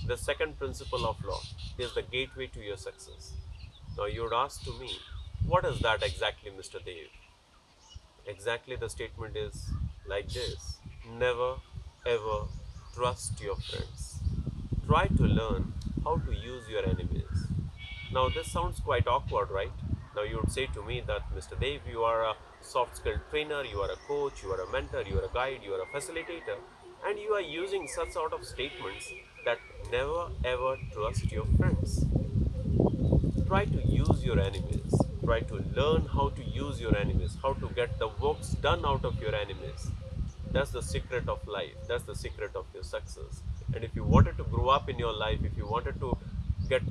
The second principle of law is the gateway to your success. Now you would ask to me, what is that exactly, Mr. Dev? Exactly, the statement is like this: never ever trust your friends. Try to learn how to use your enemies. Now, this sounds quite awkward, right? Now, you would say to me that, Mr. Dave, you are a soft skilled trainer, you are a coach, you are a mentor, you are a guide, you are a facilitator, and you are using such sort of statements that never ever trust your friends. Try to use your enemies. Try to learn how to use your enemies, how to get the works done out of your enemies. That's the secret of life. That's the secret of your success. And if you wanted to grow up in your life, if you wanted to get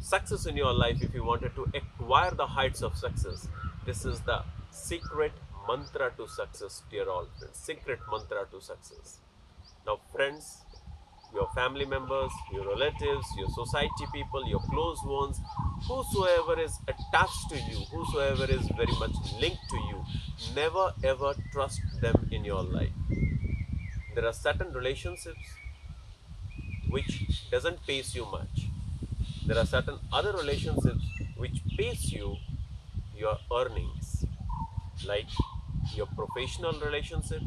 success in your life, if you wanted to acquire the heights of success, this is the secret mantra to success, dear all friends. Secret mantra to success. Now, friends, your family members, your relatives, your society people, your close ones, whosoever is attached to you, whosoever is very much linked to you, never ever trust them in your life. There are certain relationships which doesn't pays you much. There are certain other relationships which pays you your earnings, like your professional relationship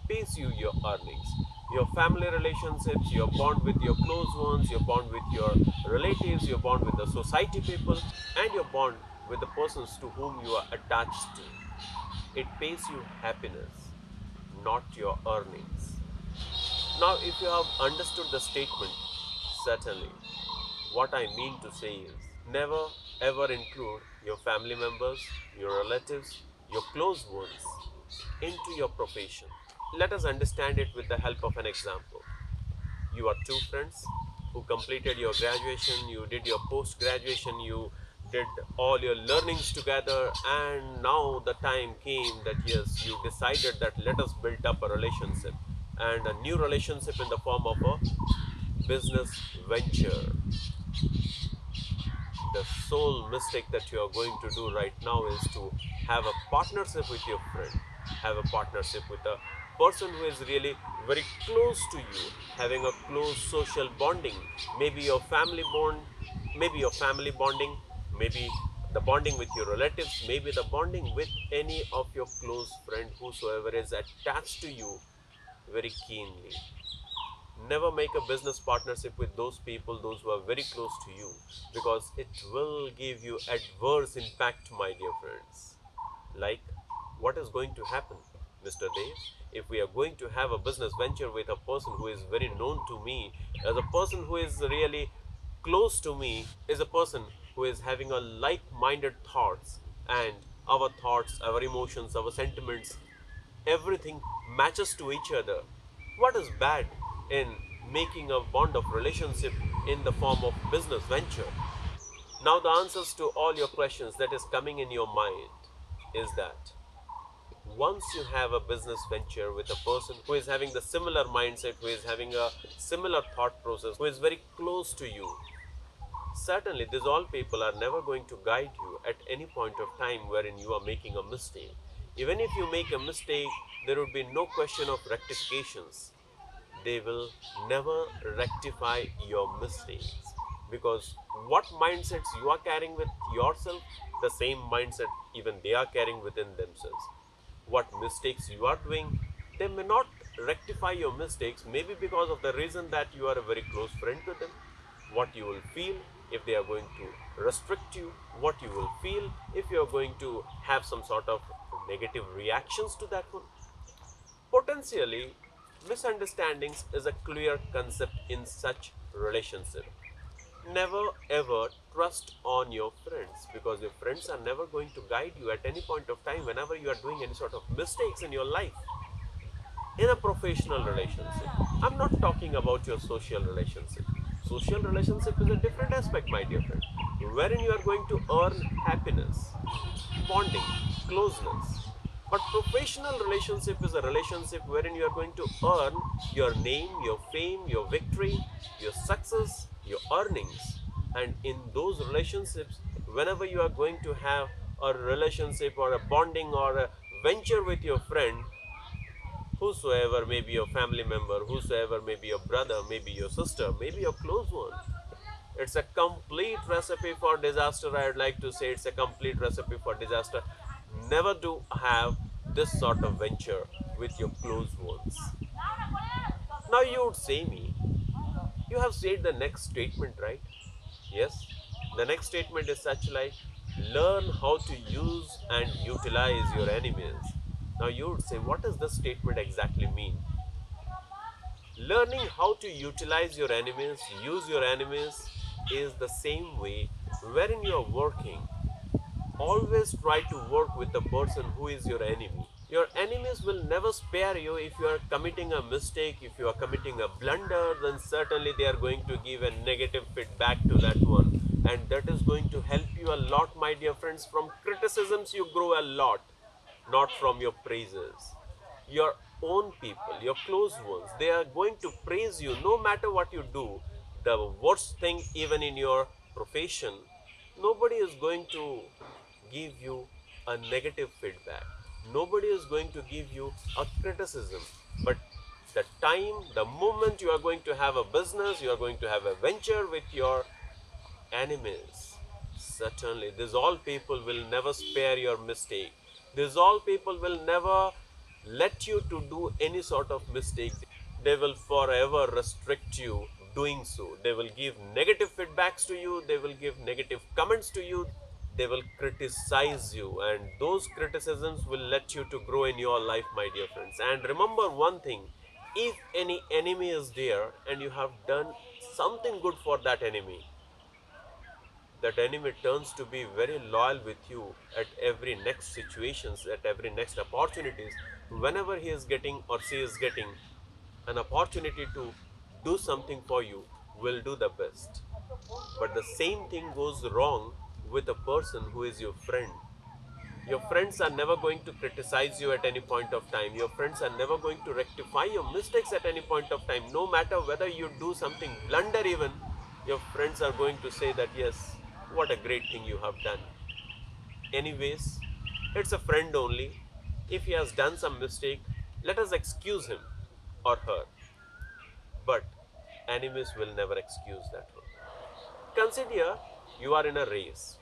pays you your earnings, your family relationships, your bond with your close ones, your bond with your relatives, your bond with the society people, and your bond with the persons to whom you are attached to. It pays you happiness, not your earnings. Now, if you have understood the statement, certainly what I mean to say is, never ever include your family members, your relatives, your close ones into your profession. Let us understand it with the help of an example. You are two friends who completed your graduation, you did your post graduation, you did all your learnings together, and now the time came that yes, you decided that let us build up a relationship, and a new relationship in the form of a business venture. The sole mistake that you are going to do right now is to have a partnership with your friend, have a partnership with a person who is really very close to you, having a close social bonding, maybe your family bond, maybe your family bonding, maybe the bonding with your relatives, maybe the bonding with any of your close friend whosoever is attached to you very keenly. Never make a business partnership with those people, those who are very close to you, because it will give you adverse impact, my dear friends. Like, what is going to happen, Mr. Dave, if we are going to have a business venture with a person who is very known to me, as a person who is really close to me, is a person who is having a like-minded thoughts, and our thoughts, our emotions, our sentiments, everything matches to each other. What is bad in making a bond of relationship in the form of business venture? Now the answers to all your questions that is coming in your mind is that once you have a business venture with a person who is having the similar mindset, who is having a similar thought process, who is very close to you, certainly these all people are never going to guide you at any point of time wherein you are making a mistake. Even if you make a mistake, there would be no question of rectifications. They will never rectify your mistakes, because what mindsets you are carrying with yourself, the same mindset even they are carrying within themselves. What mistakes you are doing, they may not rectify your mistakes, maybe because of the reason that you are a very close friend to them. What you will feel if they are going to restrict you, what you will feel if you are going to have some sort of negative reactions to that one. Potentially, misunderstandings is a clear concept in such relationship. Never ever trust on your friends, because your friends are never going to guide you at any point of time whenever you are doing any sort of mistakes in your life. In a professional relationship, I'm not talking about your social relationship. Social relationship is a different aspect, my dear friend, wherein you are going to earn happiness, bonding, closeness. But professional relationship is a relationship wherein you are going to earn your name, your fame, your victory, your success, your earnings. And in those relationships, whenever you are going to have a relationship or a bonding or a venture with your friend, whosoever may be your family member, whosoever may be your brother, maybe your sister, maybe your close one. It's a complete recipe for disaster. I would like to say it's a complete recipe for disaster. Never do have this sort of venture with your close ones. Now you would say me, you have said the next statement, right? Yes. The next statement is such like, learn how to use and utilize your enemies. Now you would say, what does this statement exactly mean? Learning how to utilize your enemies, use your enemies, is the same way wherein you are working. Always try to work with the person who is your enemy. Your enemies will never spare you. If you are committing a mistake, if you are committing a blunder, then certainly they are going to give a negative feedback to that one. And that is going to help you a lot, my dear friends. From criticisms, you grow a lot, not from your praises. Your own people, your close ones, they are going to praise you no matter what you do. The worst thing, even in your profession, nobody is going to give you a negative feedback. Nobody is going to give you a criticism. But the time, the moment you are going to have a business, you are going to have a venture with your enemies, certainly, these all people will never spare your mistake. These all people will never let you to do any sort of mistake. They will forever restrict you doing so. They will give negative feedbacks to you. They will give negative comments to you. They will criticize you, and those criticisms will let you to grow in your life, my dear friends. And remember one thing, if any enemy is there and you have done something good for that enemy turns to be very loyal with you at every next situations, at every next opportunities. Whenever he is getting or she is getting an opportunity to do something for you, will do the best. But the same thing goes wrong with a person who is your friend. Your friends are never going to criticize you at any point of time. Your friends are never going to rectify your mistakes at any point of time. No matter whether you do something blunder, even your friends are going to say that, yes, what a great thing you have done. Anyways, it's a friend only. If he has done some mistake, let us excuse him or her. But enemies will never excuse that one. Consider you are in a race.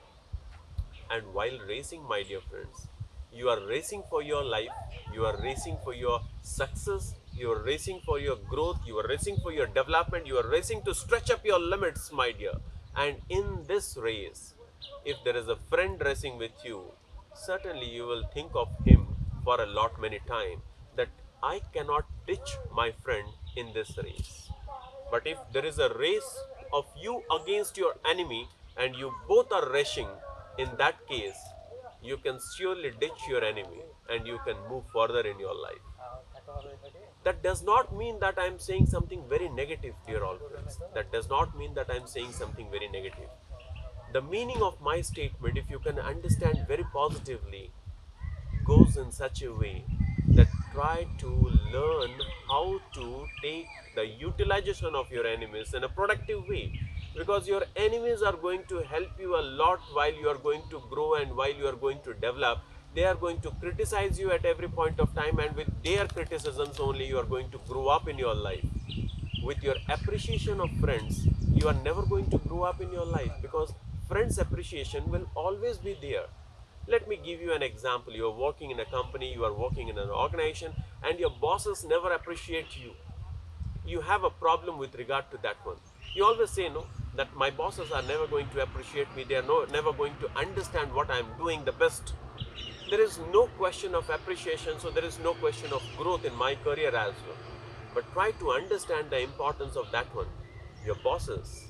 And while racing, my dear friends, you are racing for your life, you are racing for your success, you are racing for your growth, you are racing for your development, you are racing to stretch up your limits, my dear. And in this race, if there is a friend racing with you, certainly you will think of him for a lot many times that I cannot ditch my friend in this race. But if there is a race of you against your enemy and you both are racing, in that case, you can surely ditch your enemy and you can move further in your life. That does not mean that I am saying something very negative, dear all friends. That does not mean that I am saying something very negative. The meaning of my statement, if you can understand very positively, goes in such a way that try to learn how to take the utilization of your enemies in a productive way, because your enemies are going to help you a lot while you are going to grow and while you are going to develop. They are going to criticize you at every point of time, and with their criticisms only you are going to grow up in your life. With your appreciation of friends, you are never going to grow up in your life, because friends appreciation will always be there. Let me give you an example. You are working in a company, you are working in an organization, and your bosses never appreciate you. You have a problem with regard to that one. You always say, no, that my bosses are never going to appreciate me. They are never going to understand what I am doing the best. There is no question of appreciation, so there is no question of growth in my career as well. But try to understand the importance of that one. Your bosses,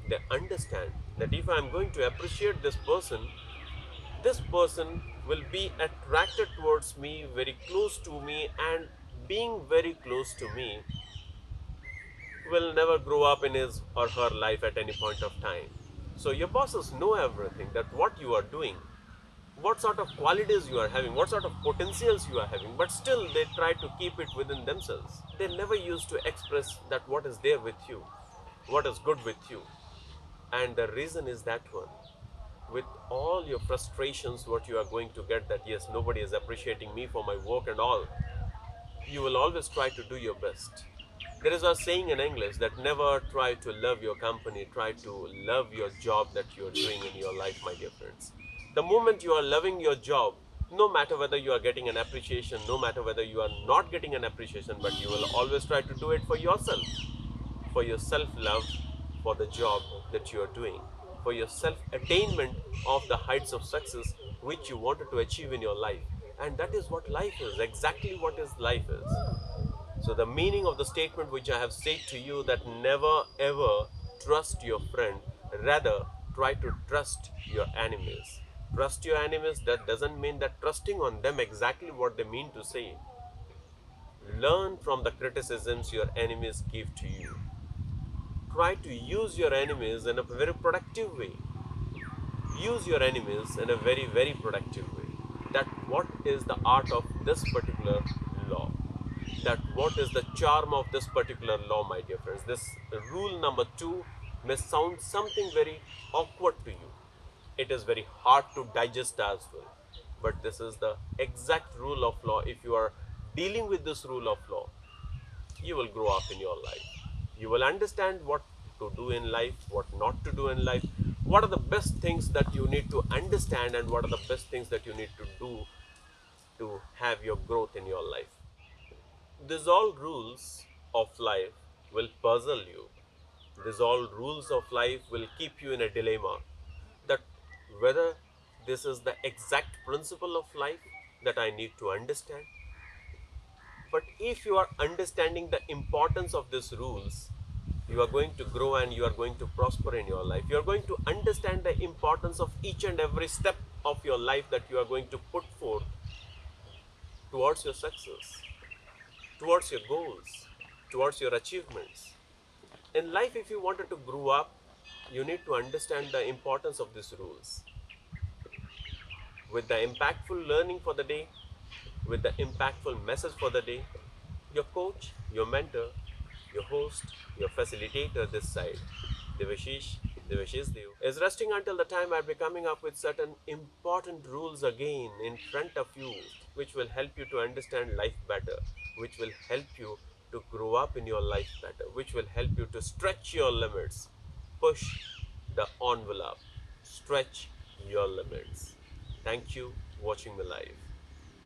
they understand that if I am going to appreciate this person will be attracted towards me, very close to me, and being very close to me will never grow up in his or her life at any point of time. So your bosses know everything, that what you are doing, what sort of qualities you are having, what sort of potentials you are having, but still they try to keep it within themselves. They never used to express that what is there with you, what is good with you. And the reason is that one. With all your frustrations, what you are going to get, that yes, nobody is appreciating me for my work and all. you will always try to do your best. There is a saying in English that never try to love your company, try to love your job that you are doing in your life, my dear friends. The moment you are loving your job, no matter whether you are getting an appreciation, no matter whether you are not getting an appreciation, but you will always try to do it for yourself, for your self love, for the job that you are doing, for your self attainment of the heights of success which you wanted to achieve in your life. And that is what life is, exactly what is life is. So, the meaning of the statement which I have said to you, that never ever trust your friend, rather try to trust your enemies. Trust your enemies, that doesn't mean that trusting on them exactly what they mean to say. Learn from the criticisms your enemies give to you. Try to use your enemies in a very productive way. Use your enemies in a very, very productive way. That what is the art of this particular law? That what is the charm of this particular law, my dear friends? This rule number 2 may sound something very awkward to you. It is very hard to digest as well. But this is the exact rule of law. If you are dealing with this rule of law, you will grow up in your life. You will understand what to do in life, what not to do in life, what are the best things that you need to understand, and what are the best things that you need to do to have your growth in your life. These all rules of life will puzzle you. These all rules of life will keep you in a dilemma, that whether this is the exact principle of life that I need to understand. But if you are understanding the importance of these rules, you are going to grow and you are going to prosper in your life. You are going to understand the importance of each and every step of your life that you are going to put forth towards your success, towards your goals, towards your achievements. In life, if you wanted to grow up, you need to understand the importance of these rules. With the impactful learning for the day, with the impactful message for the day, your coach, your mentor, your host, your facilitator this side, Devashish, Devashish Dev, is resting until the time I'll be coming up with certain important rules again in front of you, which will help you to understand life better, which will help you to grow up in your life better, which will help you to stretch your limits, push the envelope, stretch your limits. Thank you for watching me live.